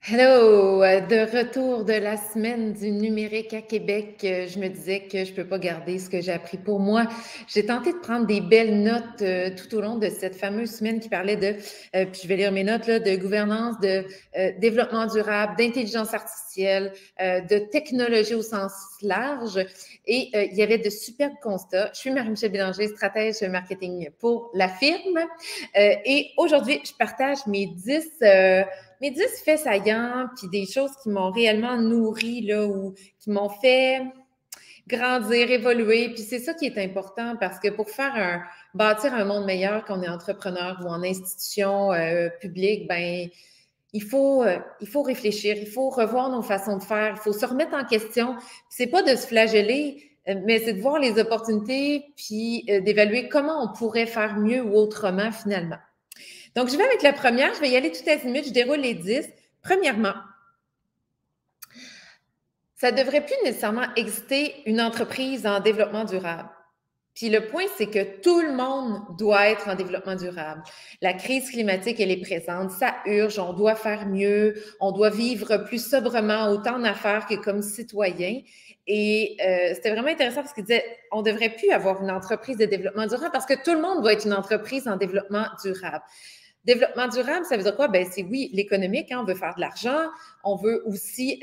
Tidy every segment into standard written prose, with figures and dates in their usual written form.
Hello, de retour de la semaine du numérique à Québec, je me disais que je peux pas garder ce que j'ai appris pour moi. J'ai tenté de prendre des belles notes tout au long de cette fameuse semaine qui parlait puis je vais lire mes notes là, de gouvernance, de développement durable, d'intelligence artificielle, de technologie au sens large. Et il y avait de superbes constats. Je suis Marie-Michel Bélanger, stratège marketing pour la firme. Et aujourd'hui, je partage mes 10 faits saillants, puis des choses qui m'ont réellement nourri, là, ou qui m'ont fait grandir, évoluer. Puis c'est ça qui est important parce que pour bâtir un monde meilleur quand on est entrepreneur ou en institution publique, ben il faut réfléchir, il faut revoir nos façons de faire, il faut se remettre en question. C'est pas de se flageller, mais c'est de voir les opportunités puis d'évaluer comment on pourrait faire mieux ou autrement finalement. Donc, je vais avec la première. Je vais y aller tout azimut. Je déroule les 10. Premièrement, ça ne devrait plus nécessairement exister une entreprise en développement durable. Puis le point, c'est que tout le monde doit être en développement durable. La crise climatique, elle est présente, ça urge, on doit faire mieux, on doit vivre plus sobrement, autant en affaires que comme citoyen. Et c'était vraiment intéressant parce qu'il disait, on ne devrait plus avoir une entreprise de développement durable parce que tout le monde doit être une entreprise en développement durable. Développement durable, ça veut dire quoi? Ben, c'est oui, l'économique, hein, on veut faire de l'argent, on veut aussi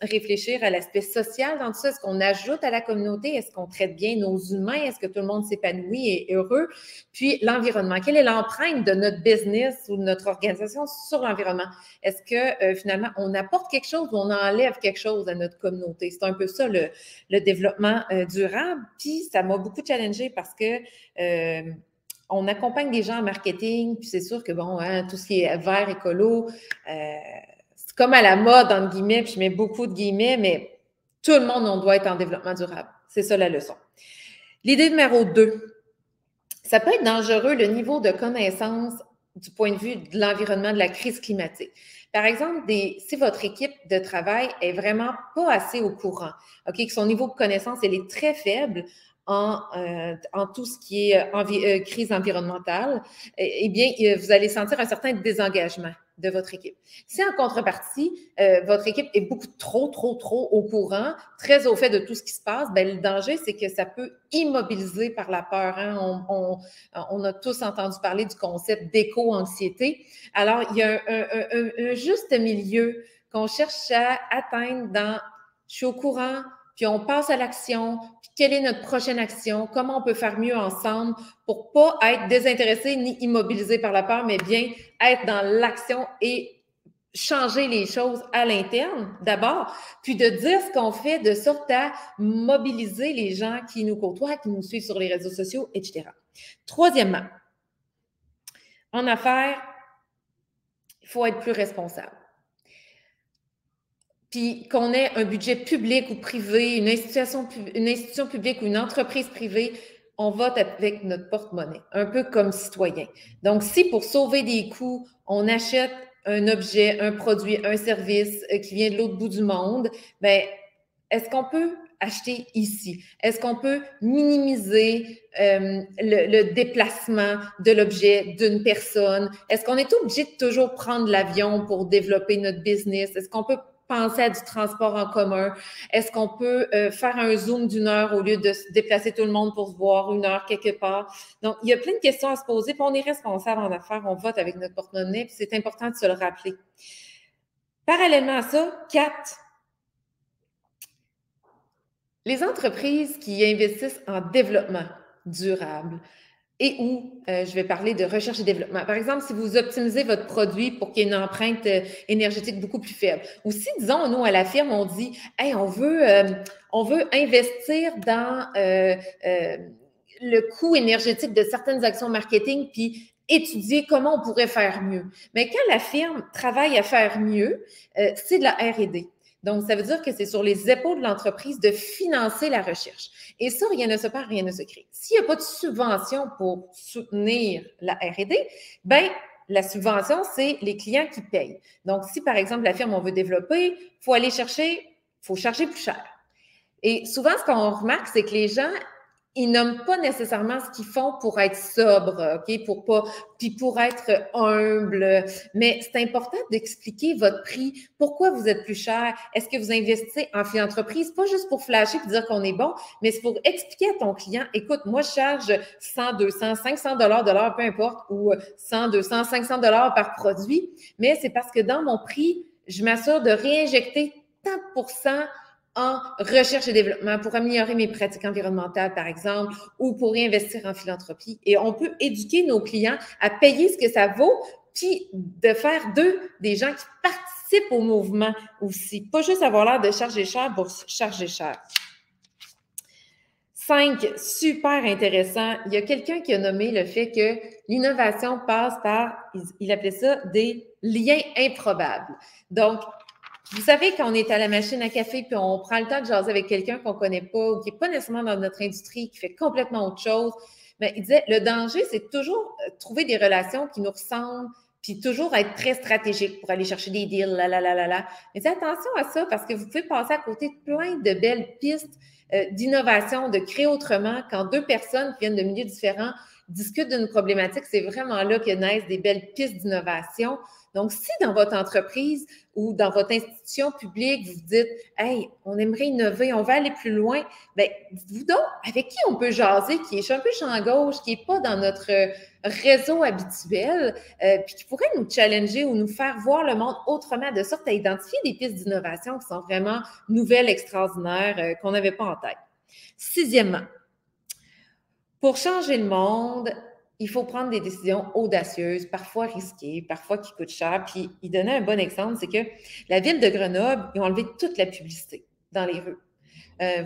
réfléchir à l'aspect social dans tout ça. Est-ce qu'on ajoute à la communauté? Est-ce qu'on traite bien nos humains? Est-ce que tout le monde s'épanouit et est heureux? Puis l'environnement. Quelle est l'empreinte de notre business ou de notre organisation sur l'environnement? Est-ce que finalement, on apporte quelque chose ou on enlève quelque chose à notre communauté? C'est un peu ça le développement durable. Puis ça m'a beaucoup challengée parce que on accompagne des gens en marketing, puis c'est sûr que, bon, hein, tout ce qui est vert, écolo, c'est comme à la mode, entre guillemets, puis je mets beaucoup de guillemets, mais tout le monde, on doit être en développement durable. C'est ça la leçon. L'idée numéro 2, ça peut être dangereux le niveau de connaissance du point de vue de l'environnement, de la crise climatique. Par exemple, si votre équipe de travail est vraiment pas assez au courant, OK, que son niveau de connaissance, elle est très faible en tout ce qui est crise environnementale, eh bien, vous allez sentir un certain désengagement de votre équipe. Si en contrepartie, votre équipe est beaucoup trop au courant, très au fait de tout ce qui se passe, ben, le danger, c'est que ça peut immobiliser par la peur. Hein? On a tous entendu parler du concept d'éco-anxiété. Alors, il y a un juste milieu qu'on cherche à atteindre dans je suis au courant, puis on passe à l'action, puis quelle est notre prochaine action, comment on peut faire mieux ensemble pour pas être désintéressé ni immobilisé par la peur, mais bien être dans l'action et changer les choses à l'interne d'abord, puis de dire ce qu'on fait de sorte à mobiliser les gens qui nous côtoient, qui nous suivent sur les réseaux sociaux, etc. Troisièmement, en affaires, il faut être plus responsable. Puis qu'on ait un budget public ou privé, une institution publique ou une entreprise privée, on vote avec notre porte-monnaie, un peu comme citoyen. Donc, si pour sauver des coûts, on achète un objet, un produit, un service qui vient de l'autre bout du monde, bien, est-ce qu'on peut acheter ici? Est-ce qu'on peut minimiser le déplacement de l'objet d'une personne? Est-ce qu'on est obligé de toujours prendre l'avion pour développer notre business? Est-ce qu'on peut penser à du transport en commun? Est-ce qu'on peut faire un Zoom d'une heure au lieu de se déplacer tout le monde pour se voir une heure quelque part? Donc, il y a plein de questions à se poser, puis on est responsable en affaires, on vote avec notre porte-monnaie, puis c'est important de se le rappeler. Parallèlement à ça, 4, les entreprises qui investissent en développement durable et où je vais parler de recherche et développement. Par exemple, si vous optimisez votre produit pour qu'il y ait une empreinte énergétique beaucoup plus faible. Ou si, disons, nous, à la firme, on dit, hey, on veut investir dans le coût énergétique de certaines actions marketing, puis étudier comment on pourrait faire mieux. Mais quand la firme travaille à faire mieux, c'est de la R&D. Donc, ça veut dire que c'est sur les épaules de l'entreprise de financer la recherche. Et ça, rien ne se perd, rien ne se crée. S'il n'y a pas de subvention pour soutenir la R&D, ben la subvention, c'est les clients qui payent. Donc, si par exemple la firme, on veut développer, il faut charger plus cher. Et souvent, ce qu'on remarque, c'est que les gens, ils nomment pas nécessairement ce qu'ils font pour être sobre, OK? Pour être humble. Mais c'est important d'expliquer votre prix. Pourquoi vous êtes plus cher? Est-ce que vous investissez en philanthropie? C'est pas juste pour flasher et dire qu'on est bon, mais c'est pour expliquer à ton client, écoute, moi, je charge 100, 200, 500 de l'heure, peu importe, ou 100, 200, 500 par produit. Mais c'est parce que dans mon prix, je m'assure de réinjecter tant de pourcents en recherche et développement pour améliorer mes pratiques environnementales, par exemple, ou pour réinvestir en philanthropie. Et on peut éduquer nos clients à payer ce que ça vaut, puis de faire d'eux des gens qui participent au mouvement aussi. Pas juste avoir l'air de charger cher pour charger cher. 5, super intéressant. Il y a quelqu'un qui a nommé le fait que l'innovation passe par, il appelait ça, des liens improbables. Donc, vous savez, quand on est à la machine à café puis on prend le temps de jaser avec quelqu'un qu'on ne connaît pas ou qui n'est pas nécessairement dans notre industrie, qui fait complètement autre chose, bien, il disait, le danger, c'est toujours trouver des relations qui nous ressemblent puis toujours être très stratégique pour aller chercher des deals, Mais faites attention à ça parce que vous pouvez passer à côté de plein de belles pistes d'innovation, de créer autrement. Quand deux personnes qui viennent de milieux différents discutent d'une problématique, c'est vraiment là que naissent des belles pistes d'innovation. Donc, si dans votre entreprise ou dans votre institution publique, vous dites « Hey, on aimerait innover, on va aller plus loin », bien, dites-vous donc avec qui on peut jaser, qui est un peu champ gauche, qui n'est pas dans notre réseau habituel, puis qui pourrait nous challenger ou nous faire voir le monde autrement, de sorte à identifier des pistes d'innovation qui sont vraiment nouvelles, extraordinaires, qu'on n'avait pas en tête. 6e, pour changer le monde, il faut prendre des décisions audacieuses, parfois risquées, parfois qui coûtent cher. Puis, il donnait un bon exemple, c'est que la ville de Grenoble, ils ont enlevé toute la publicité dans les rues.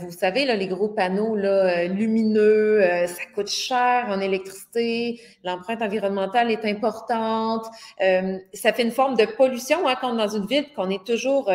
Vous savez, là, les gros panneaux là, lumineux, ça coûte cher en électricité, l'empreinte environnementale est importante, ça fait une forme de pollution hein, quand on est dans une ville, qu'on est toujours...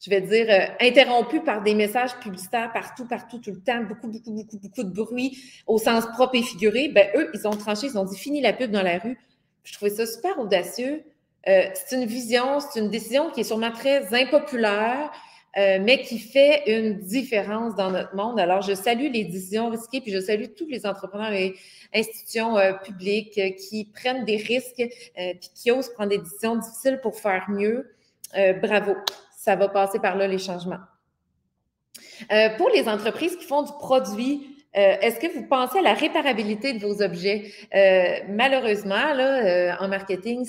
je vais dire, interrompu par des messages publicitaires partout, tout le temps, beaucoup de bruit, au sens propre et figuré, ben eux, ils ont tranché, ils ont dit, fini la pub dans la rue. Je trouvais ça super audacieux. C'est une vision, c'est une décision qui est sûrement très impopulaire, mais qui fait une différence dans notre monde. Alors, je salue les décisions risquées, puis je salue tous les entrepreneurs et institutions publiques qui prennent des risques, puis qui osent prendre des décisions difficiles pour faire mieux. Bravo! Ça va passer par là, les changements. Pour les entreprises qui font du produit, est-ce que vous pensez à la réparabilité de vos objets? Malheureusement, là, en marketing,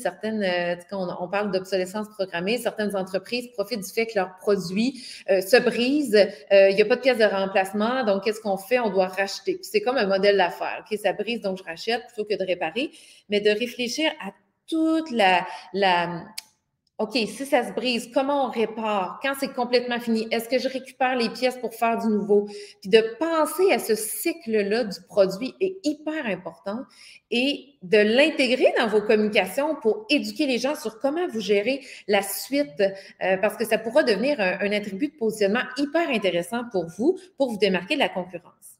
quand on parle d'obsolescence programmée, certaines entreprises profitent du fait que leurs produits se brisent. Il n'y a pas de pièces de remplacement, donc qu'est-ce qu'on fait? On doit racheter. C'est comme un modèle d'affaires. OK, ça brise, donc je rachète plutôt que de réparer, mais de réfléchir à toute OK, si ça se brise, comment on répare? Quand c'est complètement fini, est-ce que je récupère les pièces pour faire du nouveau? Puis de penser à ce cycle-là du produit est hyper important et de l'intégrer dans vos communications pour éduquer les gens sur comment vous gérez la suite, parce que ça pourra devenir un attribut de positionnement hyper intéressant pour vous démarquer de la concurrence.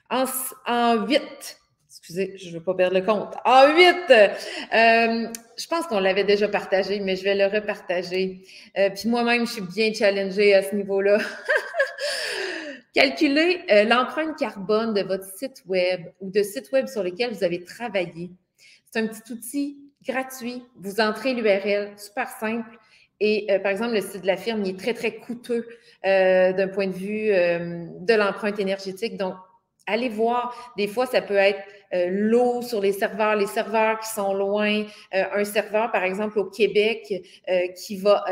En 8, excusez, je ne veux pas perdre le compte. En 8, je pense qu'on l'avait déjà partagé, mais je vais le repartager. Puis moi-même, je suis bien challengée à ce niveau-là. Calculez l'empreinte carbone de votre site web ou de sites web sur lesquels vous avez travaillé. C'est un petit outil gratuit. Vous entrez l'URL, super simple. Et par exemple, le site de la firme, il est très, très coûteux d'un point de vue de l'empreinte énergétique. Donc, allez voir. Des fois, ça peut être l'eau sur les serveurs qui sont loin. Un serveur, par exemple, au Québec, qui va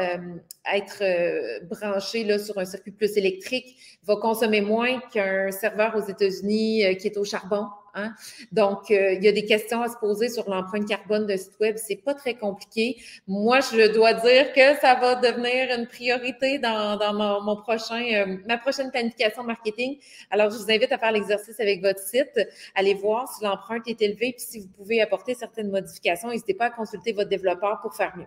être branché là, sur un circuit plus électrique, va consommer moins qu'un serveur aux États-Unis qui est au charbon. Hein? Donc, il y a des questions à se poser sur l'empreinte carbone de site web. C'est pas très compliqué. Moi, je dois dire que ça va devenir une priorité dans ma prochaine planification marketing. Alors, je vous invite à faire l'exercice avec votre site. Allez voir si l'empreinte est élevée, puis si vous pouvez apporter certaines modifications. N'hésitez pas à consulter votre développeur pour faire mieux.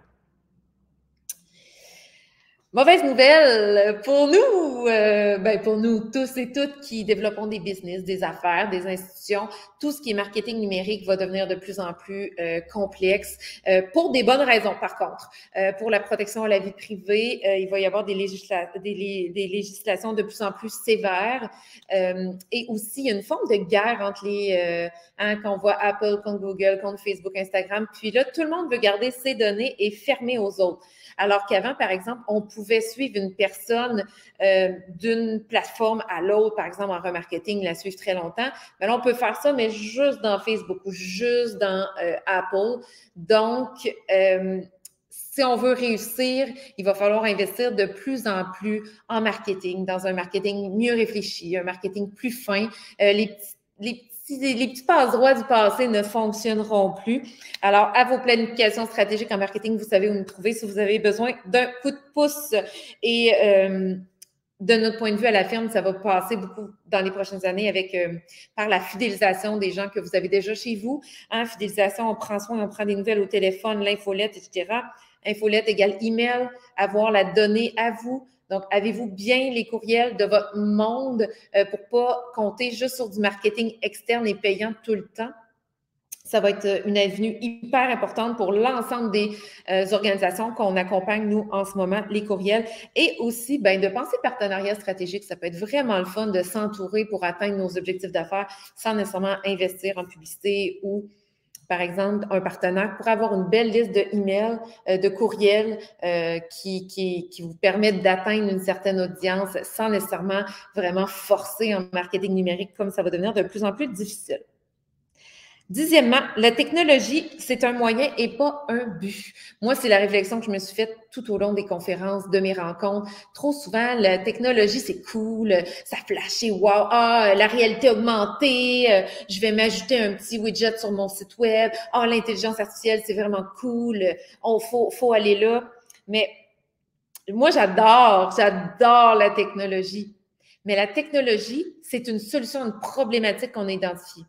Mauvaise nouvelle pour nous, pour nous tous et toutes qui développons des business, des affaires, des institutions. Tout ce qui est marketing numérique va devenir de plus en plus complexe pour des bonnes raisons, par contre. Pour la protection à la vie privée, il va y avoir des législations de plus en plus sévères et aussi il y a une forme de guerre entre les... quand on voit Apple contre Google, contre Facebook, Instagram. Puis là, tout le monde veut garder ses données et fermer aux autres. Alors qu'avant, par exemple, on pouvait suivre une personne d'une plateforme à l'autre, par exemple en remarketing, la suivre très longtemps. Mais là, on peut faire ça, mais juste dans Facebook ou juste dans Apple. Donc, si on veut réussir, il va falloir investir de plus en plus en marketing, dans un marketing mieux réfléchi, un marketing plus fin. Les petits passe-droits du passé ne fonctionneront plus. Alors, à vos planifications stratégiques en marketing, vous savez où nous trouver si vous avez besoin d'un coup de pouce. Et de notre point de vue à la firme, ça va passer beaucoup dans les prochaines années avec par la fidélisation des gens que vous avez déjà chez vous. Fidélisation, on prend soin, on prend des nouvelles au téléphone, l'infolette, etc. Infolette égale email, avoir la donnée à vous. Donc, avez-vous bien les courriels de votre monde pour pas compter juste sur du marketing externe et payant tout le temps? Ça va être une avenue hyper importante pour l'ensemble des organisations qu'on accompagne, nous, en ce moment, les courriels. Et aussi, de penser partenariat stratégique. Ça peut être vraiment le fun de s'entourer pour atteindre nos objectifs d'affaires sans nécessairement investir en publicité ou par exemple, un partenaire pour avoir une belle liste d'emails, de courriels qui vous permettent d'atteindre une certaine audience sans nécessairement vraiment forcer en marketing numérique comme ça va devenir de plus en plus difficile. Dixièmement, la technologie, c'est un moyen et pas un but. Moi, c'est la réflexion que je me suis faite tout au long des conférences, de mes rencontres. Trop souvent, la technologie, c'est cool, ça flashait, wow, la réalité augmentée, je vais m'ajouter un petit widget sur mon site web, l'intelligence artificielle, c'est vraiment cool, faut aller là. Mais moi, j'adore la technologie. Mais la technologie, c'est une solution à une problématique qu'on a identifiée.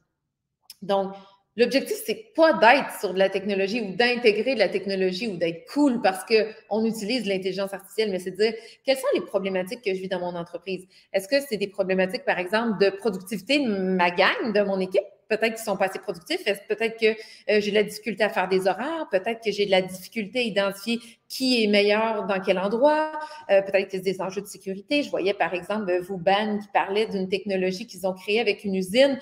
Donc, l'objectif, c'est pas d'être sur de la technologie ou d'intégrer de la technologie ou d'être cool parce qu'on utilise l'intelligence artificielle, mais c'est de dire quelles sont les problématiques que je vis dans mon entreprise. Est-ce que c'est des problématiques, par exemple, de productivité de ma gang, de mon équipe? Peut-être qu'ils sont pas assez productifs. Peut-être que j'ai de la difficulté à faire des horaires. Peut-être que j'ai de la difficulté à identifier qui est meilleur dans quel endroit. Peut-être que c'est des enjeux de sécurité. Je voyais, par exemple, Vauban qui parlait d'une technologie qu'ils ont créée avec une usine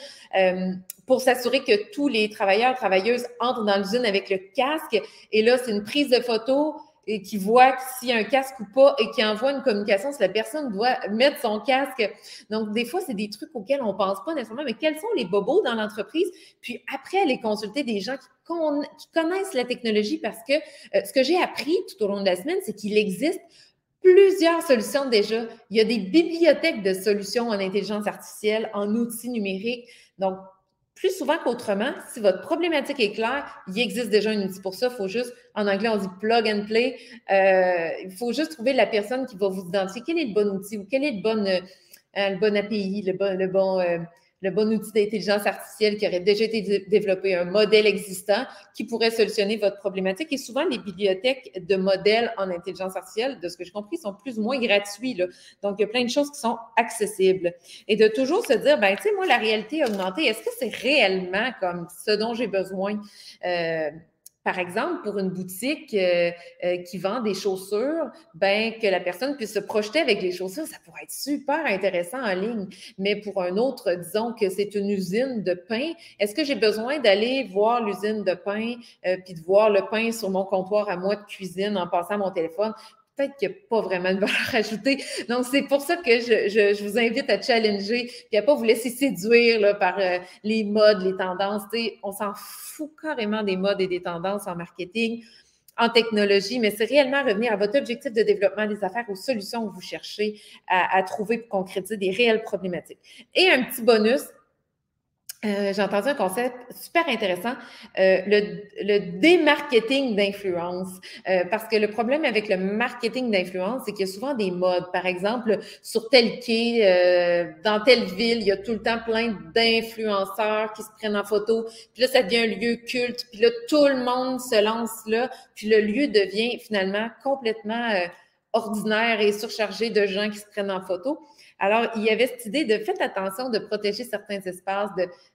pour s'assurer que tous les travailleurs, travailleuses entrent dans l'usine avec le casque. Et là, c'est une prise de photo et qui voit s'il y a un casque ou pas et qui envoie une communication si la personne doit mettre son casque. Donc, des fois, c'est des trucs auxquels on ne pense pas nécessairement, mais quels sont les bobos dans l'entreprise? Puis après, aller consulter des gens qui connaissent la technologie parce que ce que j'ai appris tout au long de la semaine, c'est qu'il existe plusieurs solutions déjà. Il y a des bibliothèques de solutions en intelligence artificielle, en outils numériques. Donc, plus souvent qu'autrement, si votre problématique est claire, il existe déjà un outil pour ça. Il faut juste, en anglais, on dit plug and play. Il faut juste trouver la personne qui va vous identifier quel est le bon outil ou quel est le bon API, le bon outil d'intelligence artificielle qui aurait déjà été développé, un modèle existant qui pourrait solutionner votre problématique. Et souvent, les bibliothèques de modèles en intelligence artificielle, de ce que j'ai compris, sont plus ou moins gratuits, là. Donc, il y a plein de choses qui sont accessibles. Et de toujours se dire, tu sais, moi, la réalité augmentée, est-ce que c'est réellement comme ce dont j'ai besoin? Par exemple, pour une boutique qui vend des chaussures, que la personne puisse se projeter avec les chaussures, ça pourrait être super intéressant en ligne. Mais pour un autre, disons que c'est une usine de pain, est-ce que j'ai besoin d'aller voir l'usine de pain puis de voir le pain sur mon comptoir à moi de cuisine en passant mon téléphone? Peut-être qu'il n'y a pas vraiment de valeur ajoutée. Donc, c'est pour ça que je vous invite à challenger et à ne pas vous laisser séduire là, par les modes, les tendances. T'sais, on s'en fout carrément des modes et des tendances en marketing, en technologie, mais c'est réellement revenir à votre objectif de développement des affaires, aux solutions que vous cherchez à trouver pour concrétiser des réelles problématiques. Et un petit bonus, j'ai entendu un concept super intéressant, le démarketing d'influence. Parce que le problème avec le marketing d'influence, c'est qu'il y a souvent des modes. Par exemple, sur tel quai, dans telle ville, il y a tout le temps plein d'influenceurs qui se prennent en photo. Puis là, ça devient un lieu culte. Puis là, tout le monde se lance là. Puis le lieu devient finalement complètement ordinaire et surchargé de gens qui se prennent en photo. Alors, il y avait cette idée de faites attention de protéger certains espaces,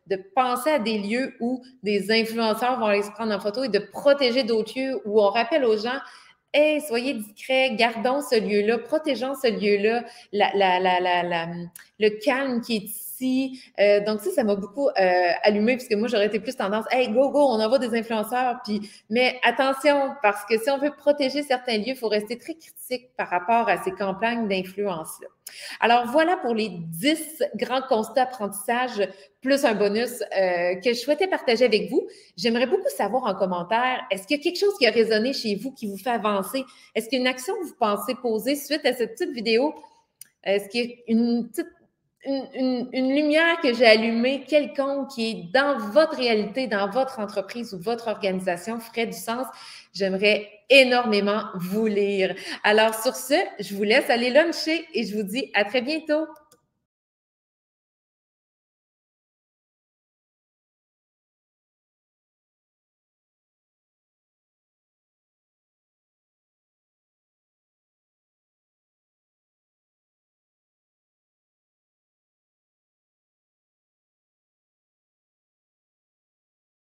de penser à des lieux où des influenceurs vont aller se prendre en photo et de protéger d'autres lieux où on rappelle aux gens, hey, soyez discrets, gardons ce lieu-là, protégeons ce lieu-là, le calme qui est ici. Donc, ça m'a beaucoup allumé, puisque moi, j'aurais été plus tendance, hey, go, go, on envoie des influenceurs. Mais attention, parce que si on veut protéger certains lieux, il faut rester très critique par rapport à ces campagnes d'influence-là. Alors, voilà pour les 10 grands constats d'apprentissage, plus un bonus que je souhaitais partager avec vous. J'aimerais beaucoup savoir en commentaire, est-ce qu'il y a quelque chose qui a résonné chez vous, qui vous fait avancer? Est-ce qu'il y a une action que vous pensez poser suite à cette petite vidéo? Est-ce qu'il y a une lumière que j'ai allumée quelconque qui est dans votre réalité, dans votre entreprise ou votre organisation ferait du sens? J'aimerais énormément vous lire. Alors, sur ce, je vous laisse aller luncher et je vous dis à très bientôt.